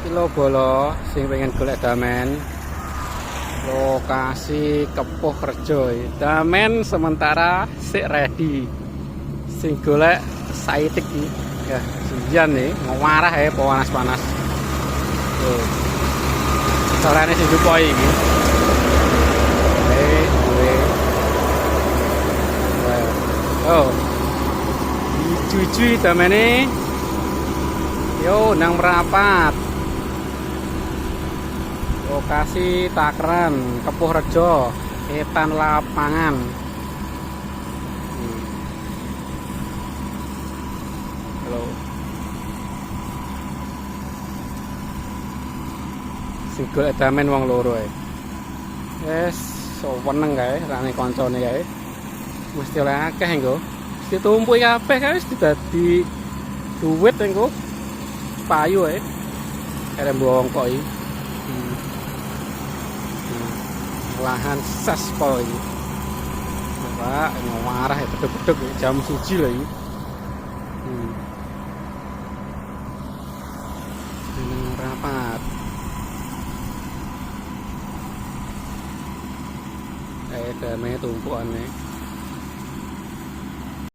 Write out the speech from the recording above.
Kilo Bolo sing pengen golek damen. Lokasi Kepuh Rejo. Damen sementara sik ready. Sing golek saitik iki. Ya, sian nih, ngewarah ya panas-panas. Tuh. Carane sing jupoi iki. Oh. Cuci damene. Yo nang merapat. Lokasi Takran, Kepuh Rejo, Etan Lapangan. Halo. Sing golek damen wong loro ae. Wes seneng kae rane kancane kae. Mesti oleh akeh engko. Mesti tumpuki kabeh kae wis dadi duit engko. Payu ae. Arep bongkok iki. Lahan saspol iki. Pak ngewarah ya beduk-beduk jam 1 lho iki. Rapat. Damene tumpukan nih.